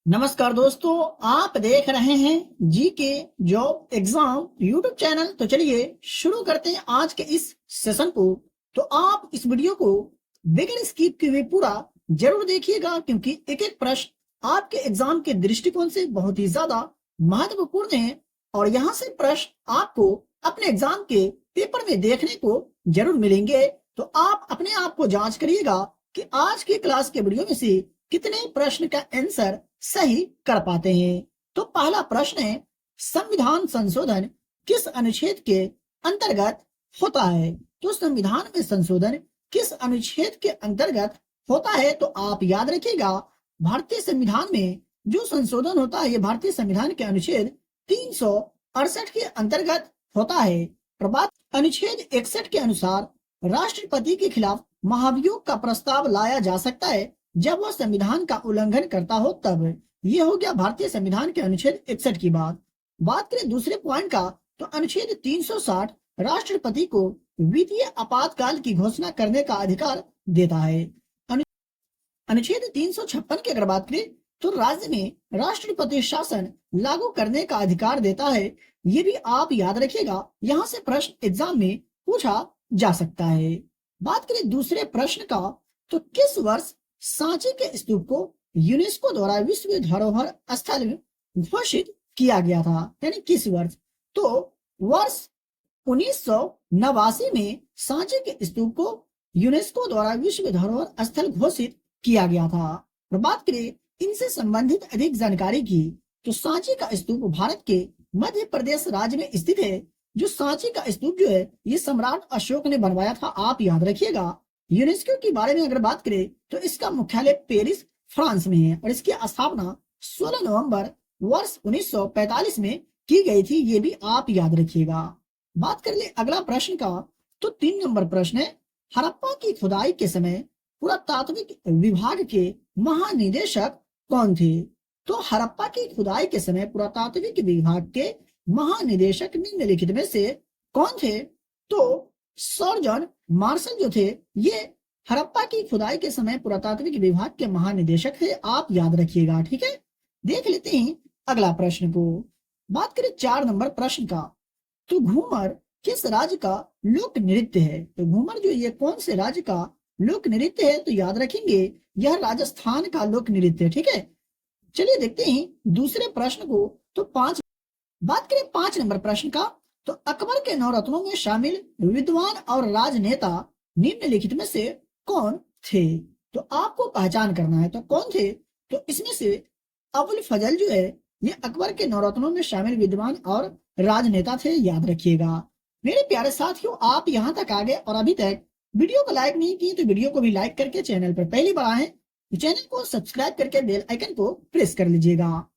नमस्कार दोस्तों, आप देख रहे हैं जी के जॉब एग्जाम यूट्यूब चैनल। तो चलिए शुरू करते हैं आज के इस सेशन को। तो आप इस वीडियो को बिगड़ स्किप किए हुए पूरा जरूर देखिएगा, क्योंकि एक एक प्रश्न आपके एग्जाम के दृष्टिकोण से बहुत ही ज्यादा महत्वपूर्ण है और यहाँ से प्रश्न आपको अपने एग्जाम के पेपर में देखने को जरूर मिलेंगे। तो आप अपने आप को जांच करिएगा कि आज की क्लास के वीडियो में से कितने प्रश्न का आंसर सही कर पाते हैं। तो पहला प्रश्न है, संविधान संशोधन किस अनुच्छेद के अंतर्गत होता है? तो संविधान में संशोधन किस अनुच्छेद के अंतर्गत होता है? तो आप याद रखिएगा, भारतीय संविधान में जो संशोधन होता है, ये भारतीय संविधान के अनुच्छेद 368 के अंतर्गत होता है। प्रबाद अनुच्छेद 61 के अनुसार राष्ट्रपति के खिलाफ महाभियोग का प्रस्ताव लाया जा सकता है जब वह संविधान का उल्लंघन करता हो तब। ये हो गया भारतीय संविधान के अनुच्छेद 61 की बात करें दूसरे पॉइंट का, तो अनुच्छेद 360 राष्ट्रपति को वित्तीय आपातकाल की घोषणा करने का अधिकार देता है। अनुच्छेद 356 की अगर बात करें तो राज्य में राष्ट्रपति शासन लागू करने का अधिकार देता है। ये भी आप याद रखिएगा, यहाँ से प्रश्न एग्जाम में पूछा जा सकता है। बात करें दूसरे प्रश्न का, तो किस वर्ष सांची के स्तूप को यूनेस्को द्वारा विश्व धरोहर स्थल घोषित किया गया था? यानी किस वर्ष? तो वर्ष 1989 में सांची के स्तूप को यूनेस्को द्वारा विश्व धरोहर स्थल घोषित किया गया था। और बात करें इनसे संबंधित अधिक जानकारी की, तो सांची का स्तूप भारत के मध्य प्रदेश राज्य में स्थित है। जो सांची का स्तूप जो है, ये सम्राट अशोक ने बनवाया था, आप याद रखिएगा। यूनेस्को के बारे में अगर बात करें तो इसका मुख्यालय पेरिस फ्रांस में है और इसकी स्थापना 16 नवंबर वर्ष 1945 में की गई थी। ये भी आप याद रखिएगा। बात कर ले अगला प्रश्न का, तो 3 नंबर प्रश्न है, हड़प्पा की खुदाई के समय पुरातात्विक विभाग के महानिदेशक कौन थे? तो हड़प्पा की खुदाई के समय पुरातात्विक विभाग के महानिदेशक निम्नलिखित में से कौन थे? तो सर जॉन मार्शल जो थे, ये हड़प्पा की खुदाई के समय पुरातात्विक विभाग के महानिदेशक थे, आप याद रखिएगा। ठीक है, देख लेते हैं अगला प्रश्न को। बात करें 4 नंबर प्रश्न का, तो घूमर किस राज्य का लोक नृत्य है? तो घूमर जो ये कौन से राज्य का लोक नृत्य है? तो याद रखेंगे यह राजस्थान का लोक नृत्य है। ठीक है, चलिए देखते हैं दूसरे प्रश्न को। तो बात करें 5 नंबर प्रश्न का, तो अकबर के नवरत्नों में शामिल विद्वान और राजनेता निम्नलिखित में से कौन थे? तो आपको पहचान करना है, तो कौन थे? तो इसमें से अबुल फजल जो है, ये अकबर के नवरत्नों में शामिल विद्वान और राजनेता थे, याद रखिएगा। मेरे प्यारे साथियों, आप यहाँ तक आ गए और अभी तक वीडियो को लाइक नहीं किए तो वीडियो को भी लाइक करके चैनल पर पहली बार आए तो चैनल को सब्सक्राइब करके बेल आइकन को प्रेस कर लीजिएगा।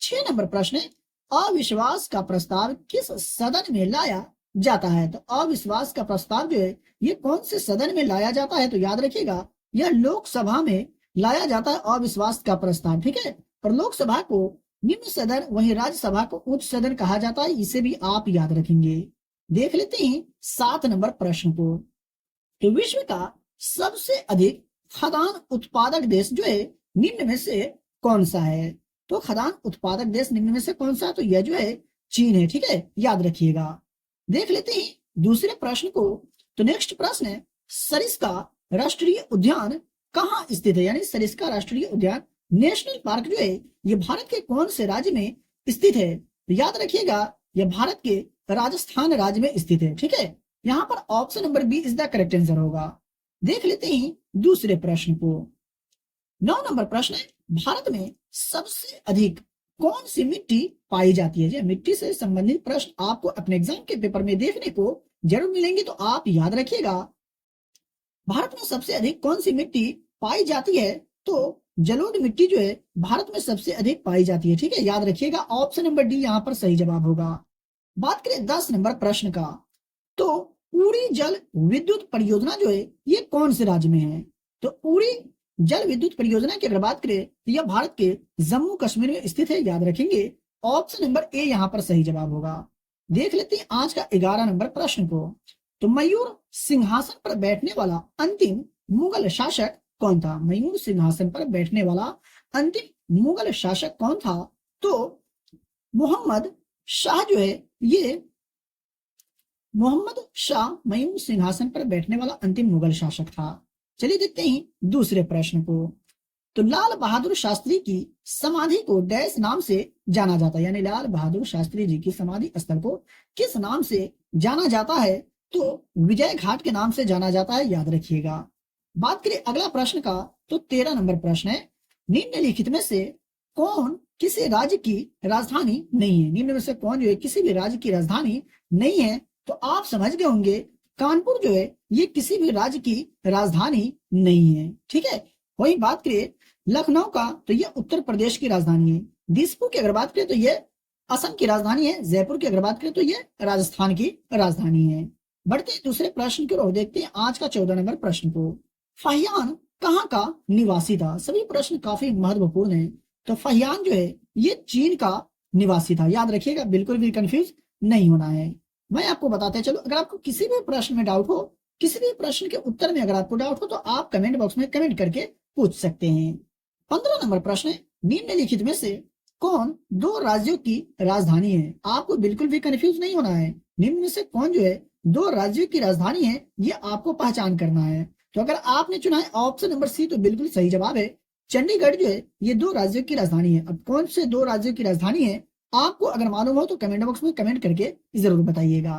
6 नंबर प्रश्न है, अविश्वास का प्रस्ताव किस सदन में लाया जाता है? तो अविश्वास का प्रस्ताव जो है, ये कौन से सदन में लाया जाता है? तो याद रखिएगा, यह लोकसभा में लाया जाता है अविश्वास का प्रस्ताव। ठीक है, और लोकसभा को निम्न सदन, वहीं राज्यसभा को उच्च सदन कहा जाता है, इसे भी आप याद रखेंगे। देख लेते हैं 7 नंबर प्रश्न को, तो विश्व का सबसे अधिक खदान उत्पादक देश जो है, निम्न में से कौन सा है? तो खदान उत्पादक देश निम्न में से कौन सा? तो यह जो है चीन है। ठीक है, याद रखिएगा। देख लेते हैं दूसरे प्रश्न को, तो नेक्स्ट प्रश्न है, सरिस्का राष्ट्रीय उद्यान कहाँ स्थित है? यानी सरिस्का राष्ट्रीय उद्यान, नेशनल पार्क जो है, ये भारत के कौन से राज्य में स्थित है? तो याद रखिएगा, यह भारत के राजस्थान राज्य में स्थित है। ठीक है, यहाँ पर option number B is the correct answer होगा। देख लेते हैं दूसरे प्रश्न को। 9 नंबर प्रश्न है, भारत में सबसे अधिक कौन सी मिट्टी पाई जाती है? मिट्टी से संबंधित प्रश्न आपको अपने एग्जाम के पेपर में देखने को जरूर मिलेंगे, तो आप याद रखिएगा, भारत में सबसे अधिक कौन सी मिट्टी पाई जाती है? तो जलोढ़ मिट्टी जो है भारत में सबसे अधिक पाई जाती है। ठीक है, याद रखिएगा, ऑप्शन नंबर डी यहाँ पर सही जवाब होगा। बात करें 10 नंबर प्रश्न का, तो उड़ी जल विद्युत परियोजना जो है, ये कौन से राज्य में है? तो उड़ी जल विद्युत परियोजना की अगर बात करें तो यह भारत के जम्मू कश्मीर में स्थित है, याद रखेंगे। ऑप्शन नंबर ए यहाँ पर सही जवाब होगा। देख लेते हैं आज का 11 नंबर प्रश्न को, तो मयूर सिंहासन पर बैठने वाला अंतिम मुगल शासक कौन था? मयूर सिंहासन पर बैठने वाला अंतिम मुगल शासक कौन था? तो मोहम्मद शाह जो है ये मोहम्मद शाह मयूर सिंहासन पर बैठने वाला अंतिम मुगल शासक था। चलिए देखते हैं दूसरे प्रश्न को। तो लाल बहादुर शास्त्री की समाधि को डैश नाम से जाना जाता है, यानी लाल बहादुर शास्त्री जी की समाधि स्थल को किस नाम से जाना जाता है? तो विजय घाट के नाम से जाना जाता है, याद रखिएगा। बात करें अगला प्रश्न का, तो 13 नंबर प्रश्न है, निम्नलिखित में से कौन किसी राज्य की राजधानी नहीं है? निम्न में से कौन जो है किसी भी राज्य की राजधानी नहीं है? तो आप समझ गए होंगे कानपुर जो है ये किसी भी राज्य की राजधानी नहीं है, ठीक है। वही बात करें लखनऊ का, तो ये उत्तर प्रदेश की राजधानी है। दिसपुर की अगर बात करें तो ये असम की राजधानी है। जयपुर की अगर बात करें तो ये राजस्थान की राजधानी है। बढ़ते हैं दूसरे प्रश्न की ओर, देखते हैं आज का 14 नंबर प्रश्न को। फहियान कहाँ का निवासी था? सभी प्रश्न काफी महत्वपूर्ण है। तो फहियान जो है ये चीन का निवासी था, याद रखिएगा, बिल्कुल भी कंफ्यूज नहीं होना है। मैं आपको बताते चलो, अगर आपको किसी भी प्रश्न में डाउट हो, किसी भी प्रश्न के उत्तर में अगर आपको डाउट हो, तो आप कमेंट बॉक्स में कमेंट करके पूछ सकते हैं। 15 नंबर प्रश्न है, निम्नलिखित में से कौन दो राज्यों की राजधानी है? आपको बिल्कुल भी कंफ्यूज नहीं होना है। निम्न में से कौन जो है दो राज्यों की राजधानी है, ये आपको पहचान करना है। तो अगर आपने चुना है ऑप्शन नंबर सी, तो बिल्कुल सही जवाब है। चंडीगढ़ जो है ये दो राज्यों की राजधानी है। अब कौन से दो राज्यों की राजधानी है, आपको अगर मालूम हो तो कमेंट बॉक्स में कमेंट करके जरूर बताइएगा।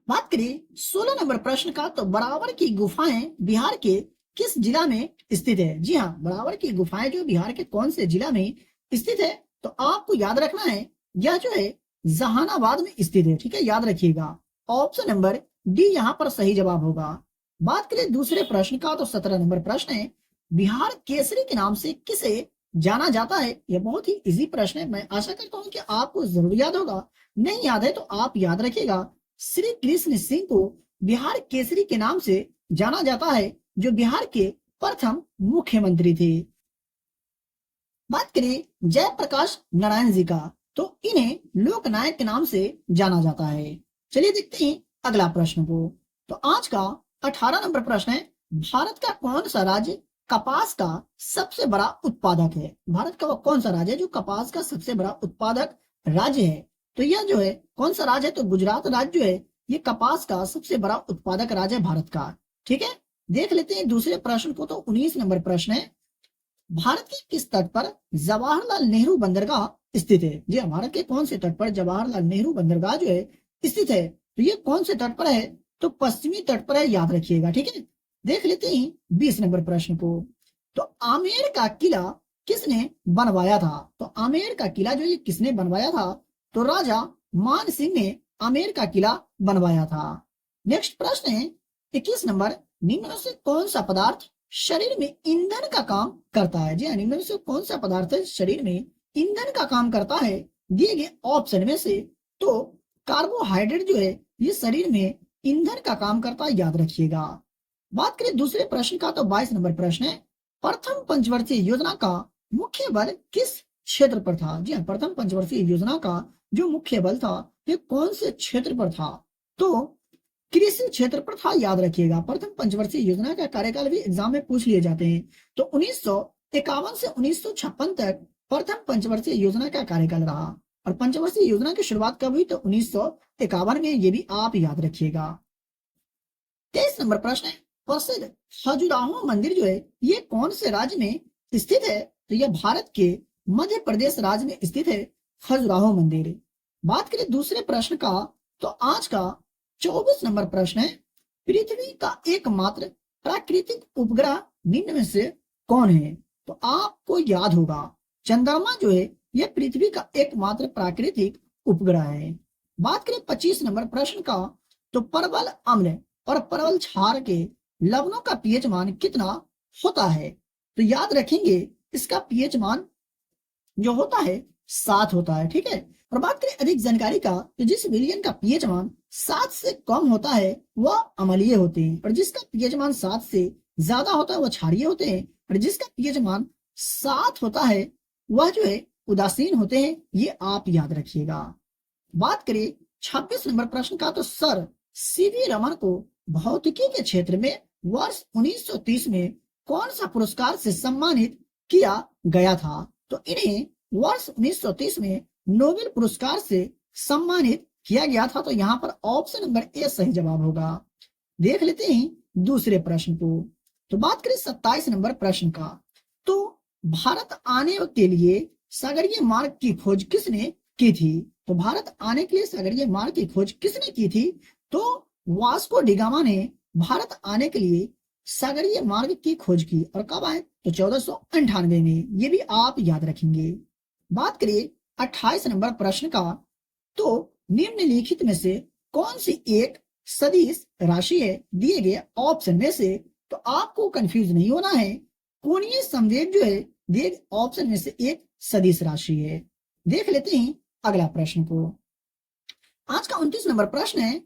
बात करें 16 नंबर प्रश्न का, तो बराबर की गुफाएं बिहार के किस जिला में स्थित है? जी हाँ, बराबर की गुफाएं जो बिहार के कौन से जिला में स्थित है? तो आपको याद रखना है यह जो है जहानाबाद में स्थित है, ठीक है, याद रखिएगा। ऑप्शन नंबर डी यहाँ पर सही जवाब होगा। बात करें दूसरे प्रश्न का, तो 17 नंबर प्रश्न है, बिहार केसरी के नाम से किसे जाना जाता है? यह बहुत ही इजी प्रश्न है, मैं आशा करता हूँ कि आपको जरूर याद होगा। नहीं याद है तो आप याद रखिएगा, श्री कृष्ण सिंह को बिहार केसरी के नाम से जाना जाता है, जो बिहार के प्रथम मुख्यमंत्री थे। बात करें जयप्रकाश नारायण जी का, तो इन्हें लोकनायक के नाम से जाना जाता है। चलिए देखते हैं अगला प्रश्न को। तो आज का 18 नंबर प्रश्न है, भारत का कौन सा राज्य कपास का सबसे बड़ा उत्पादक है? भारत का वो कौन सा राज्य है जो कपास का सबसे बड़ा उत्पादक राज्य है? तो यह जो है कौन सा राज्य है? तो गुजरात राज्य जो है ये कपास का सबसे बड़ा उत्पादक राज्य है भारत का, ठीक है। देख लेते हैं दूसरे प्रश्न को। तो 19 नंबर प्रश्न है, भारत के किस तट पर जवाहरलाल नेहरू बंदरगाह स्थित है? जी भारत के कौन से तट पर जवाहरलाल नेहरू बंदरगाह जो है स्थित है? तो ये कौन से तट पर है? तो पश्चिमी तट पर है, याद रखिएगा, ठीक है। देख लेते हैं 20 नंबर प्रश्न को। तो आमेर का किला किसने बनवाया था? तो आमेर का किला जो ये किसने बनवाया था? तो राजा मान सिंह ने आमेर का किला बनवाया था। नेक्स्ट प्रश्न है 21 नंबर, निम्न में से कौन सा पदार्थ शरीर में ईंधन का काम करता है? जी निम्न में से कौन सा पदार्थ शरीर में ईंधन का काम करता है दिए गए ऑप्शन में से? तो कार्बोहाइड्रेट जो है ये शरीर में ईंधन का काम करता है, याद रखिएगा। बात करें दूसरे प्रश्न का, तो 22 नंबर प्रश्न है, प्रथम पंचवर्षीय योजना का मुख्य बल किस क्षेत्र पर था? जी हाँ, प्रथम पंचवर्षीय योजना का जो मुख्य बल था ये कौन से क्षेत्र पर था? तो कृषि क्षेत्र पर था, याद रखिएगा। प्रथम पंचवर्षीय योजना का कार्यकाल भी एग्जाम में पूछ लिए जाते हैं। तो 1951 से 1956 तक प्रथम पंचवर्षीय योजना का कार्यकाल रहा। और पंचवर्षीय योजना की शुरुआत कब हुई? तो 1951 में, ये भी आप याद रखिएगा। 23 नंबर प्रश्न है, प्रसिद्ध खजुराहो मंदिर जो है ये कौन से राज्य में स्थित है? तो यह भारत के मध्य प्रदेश राज्य में स्थित है खजुराहो मंदिर। बात करें दूसरे प्रश्न का, तो आज का 24 नंबर प्रश्न है, पृथ्वी का एकमात्र प्राकृतिक उपग्रह निम्न में से कौन है? तो आपको याद होगा चंद्रमा जो है यह पृथ्वी का एकमात्र प्राकृतिक उपग्रह है। बात करें 25 नंबर प्रश्न का, तो परवल अम्ल और परवल क्षार के लवणों का पीएच मान कितना होता है? तो याद रखेंगे इसका पीएच मान जो होता है 7 होता है, ठीक है। और बात करें अधिक जानकारी का, तो जिस विलयन का पीएच मान 7 से कम होता है वह अम्लीय होते हैं, और जिसका पीएच मान 7 से ज्यादा होता है वह क्षारीय होते हैं, और जिसका पीएच मान 7 होता है वह जो है उदासीन होते हैं, ये आप याद रखिएगा। बात करें 26 नंबर प्रश्न का, तो सर सीवी रमन को भौतिकी के क्षेत्र में वर्ष 1930 में कौन सा पुरस्कार से सम्मानित किया गया था? तो इन्हें वर्ष 1930 में नोबेल पुरस्कार से सम्मानित किया गया था। तो यहाँ पर ऑप्शन नंबर ए सही जवाब होगा। देख लेते हैं दूसरे प्रश्न को। तो बात करें 27 नंबर प्रश्न का। तो भारत आने के लिए सागरीय मार्ग की खोज किसने की थी? तो भारत आने के लिए सागरीय मार्ग की खोज किसने की थी? तो वास्को डिगामा ने भारत आने के लिए सागरीय मार्ग की खोज की। और कब आए? तो 1498 में। ये भी आप याद रखेंगे। बात करिए 28 नंबर प्रश्न का। तो निम्नलिखित में से कौन सी एक सदिश राशि है दिए गए ऑप्शन में से? तो आपको कंफ्यूज नहीं होना है। कोणीय संवेग जो है दिए ऑप्शन में से एक सदिश राशि है। देख लेते हैं अगला प्रश्न को। आज का 29 नंबर प्रश्न है,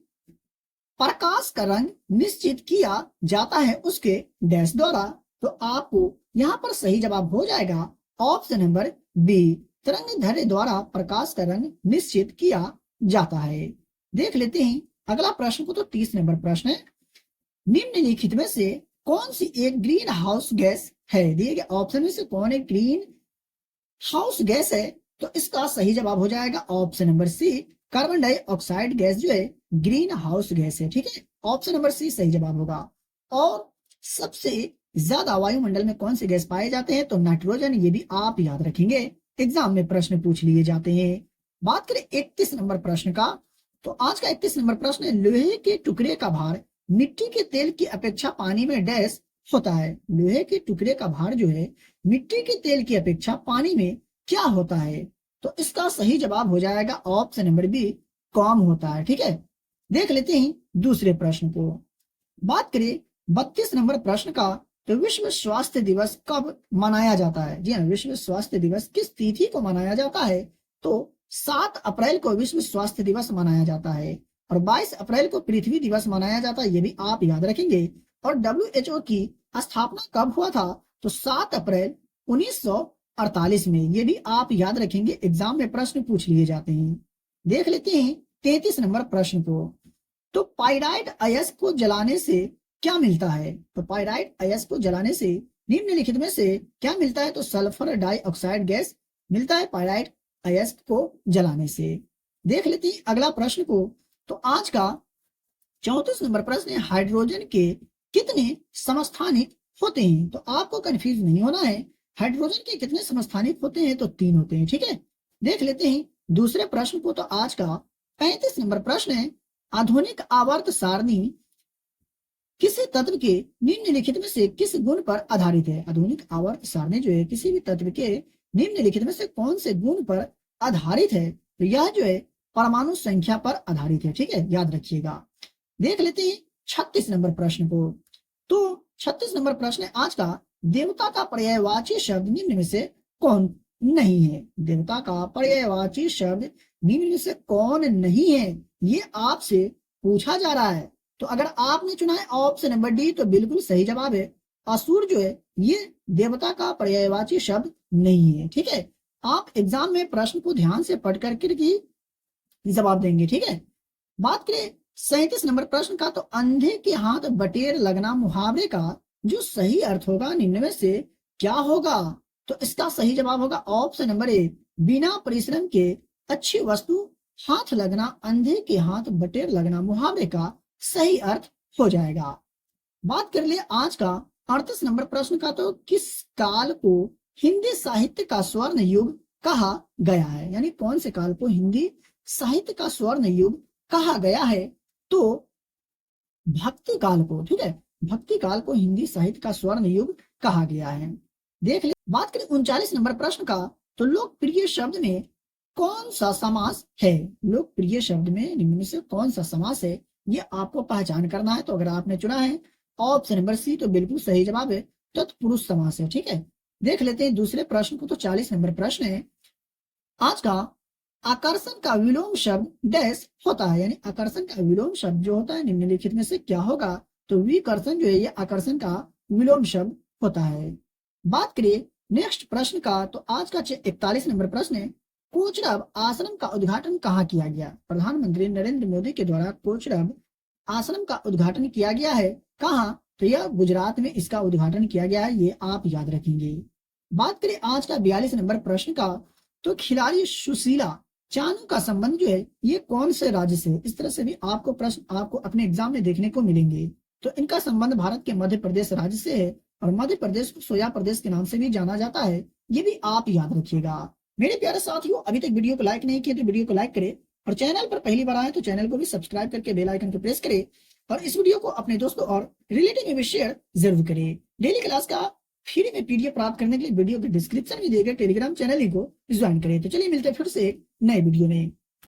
प्रकाश का रंग निश्चित किया जाता है उसके डैश द्वारा। तो आपको यहाँ पर सही जवाब हो जाएगा ऑप्शन नंबर बी, तरंग दैर्ध्य द्वारा प्रकाश का रंग निश्चित किया जाता है। देख लेते हैं अगला प्रश्न को। तो 30 नंबर प्रश्न है, निम्नलिखित में से कौन सी एक ग्रीन हाउस गैस है? दिए गए ऑप्शन में से कौन एक ग्रीन हाउस गैस है? तो इसका सही जवाब हो जाएगा option number C, carbon dioxide gas जो है ग्रीन हाउस गैस है। ठीक है, ऑप्शन नंबर सी सही जवाब होगा। और सबसे ज्यादा वायुमंडल में कौन से गैस पाए जाते हैं? तो नाइट्रोजन। ये भी आप याद रखेंगे, एग्जाम में प्रश्न पूछ लिए जाते हैं। बात करें 31 नंबर प्रश्न का। तो आज का 31 नंबर प्रश्न है, लोहे के टुकड़े का भार मिट्टी के तेल की अपेक्षा पानी में डैश होता है। लोहे के टुकड़े का भार जो है मिट्टी के तेल की अपेक्षा पानी में क्या होता है? तो इसका सही जवाब हो जाएगा ऑप्शन नंबर बी, कम होता है। ठीक है, देख लेते हैं दूसरे प्रश्न को। बात करें 32 नंबर प्रश्न का। तो विश्व स्वास्थ्य दिवस कब मनाया जाता है? जी हाँ, विश्व स्वास्थ्य दिवस किस तिथि को मनाया जाता है? तो 7 अप्रैल को विश्व स्वास्थ्य दिवस मनाया जाता है। और 22 अप्रैल को पृथ्वी दिवस मनाया जाता है। ये भी आप याद रखेंगे। और WHO की स्थापना कब हुआ था? तो 7 अप्रैल 1948 में। ये भी आप याद रखेंगे, एग्जाम में प्रश्न पूछ लिए जाते हैं। देख लेते हैं 33 नंबर प्रश्न को। तो पाइराइट अयस्क को जलाने से क्या मिलता है? तो पाइराइट अयस्क को जलाने से निम्नलिखित में से क्या मिलता है? तो सल्फर डाइऑक्साइड गैस मिलता है पाइराइट अयस्क को जलाने से। देख लेते हैं अगला प्रश्न को। तो आज का 34 नंबर प्रश्न है, हाइड्रोजन के कितने समस्थानिक होते हैं? तो आपको कंफ्यूज नहीं होना है। हाइड्रोजन के कितने समस्थानिक होते हैं? तो 3 होते हैं। ठीक है, देख लेते हैं दूसरे प्रश्न को। तो आज का 35 नंबर प्रश्न है, आधुनिक आवर्त सारणी किसी तत्व के निम्नलिखित में से किस गुण पर आधारित है? आधुनिक आवर्त सारणी जो है किसी भी तत्व के निम्नलिखित में से कौन से गुण पर आधारित है? तो यह जो है परमाणु संख्या पर आधारित है। ठीक है, याद रखिएगा। देख लेते हैं 36 नंबर प्रश्न को। तो 36 नंबर प्रश्न है आज का, देवता का पर्यायवाची शब्द निम्न में से कौन नहीं है? देवता का पर्यायवाची शब्द निम्न में से कौन नहीं है, ये आपसे पूछा जा रहा है। तो अगर आपने चुना है ऑप्शन नंबर डी, तो बिल्कुल सही जवाब है। असुर जो है ये देवता का पर्यायवाची शब्द नहीं है। ठीक है, आप एग्जाम में प्रश्न को ध्यान से पढ़ करके जवाब देंगे। ठीक है, बात करें 37 नंबर प्रश्न का। तो अंधे के हाथ बटेर लगना मुहावरे का जो सही अर्थ होगा निम्न में से क्या होगा? तो इसका सही जवाब होगा ऑप्शन नंबर ए, बिना परिश्रम के अच्छी वस्तु हाथ लगना। अंधे के हाथ बटेर लगना मुहावरे का सही अर्थ हो जाएगा। बात कर ले आज का 38 नंबर प्रश्न का। तो किस काल को हिंदी साहित्य का स्वर्ण युग कहा गया है? यानी कौन से काल को हिंदी साहित्य का स्वर्ण युग कहा गया है? तो भक्ति काल को। ठीक है, भक्ति काल को हिंदी साहित्य का स्वर्ण युग कहा गया है। देख ले बात करें 39 नंबर प्रश्न का। तो लोकप्रिय शब्द में कौन सा समास है? लोकप्रिय शब्द में निम्न में से कौन सा समास है, ये आपको पहचान करना है। तो अगर आपने चुना है ऑप्शन नंबर सी, तो बिल्कुल सही जवाब है, तत्पुरुष समास है। ठीक है, देख लेते हैं दूसरे प्रश्न को। तो 40 नंबर प्रश्न है आज का, आकर्षण का विलोम शब्द डैश होता है। यानी आकर्षण का विलोम शब्द जो होता है निम्नलिखित में से क्या होगा? तो विकर्षण जो है ये आकर्षण का विलोम शब्द होता है। बात करिए नेक्स्ट प्रश्न का। तो आज का 41 नंबर प्रश्न है, कोचरब आश्रम का उद्घाटन कहाँ किया गया? प्रधानमंत्री नरेंद्र मोदी के द्वारा कोचरब आश्रम का उद्घाटन किया गया है कहाँ? तो यह गुजरात में इसका उद्घाटन किया गया है, ये आप याद रखेंगे। बात करें आज का 42 नंबर प्रश्न का, तो खिलाड़ी सुशीला चानू का संबंध जो है ये कौन से राज्य से है? इस तरह से भी आपको प्रश्न आपको अपने एग्जाम में देखने को मिलेंगे। तो इनका संबंध भारत के मध्य प्रदेश राज्य से है और मध्य प्रदेश को सोया प्रदेश के नाम से भी जाना जाता है, ये भी आप याद रखिएगा। मेरे प्यारे साथियों, अभी तक वीडियो को लाइक नहीं किया तो वीडियो को लाइक करें और चैनल पर पहली बार आए तो चैनल को भी सब्सक्राइब करके बेल आइकन को प्रेस करें और इस वीडियो को अपने दोस्तों और रिलेटिव में भी शेयर जरूर करें। डेली क्लास का फ्री में पीडीएफ प्राप्त करने के लिए वीडियो के डिस्क्रिप्शन में दिए गए टेलीग्राम चैनल को ज्वाइन करें। तो चलिए मिलते हैं फिर से एक नए वीडियो में।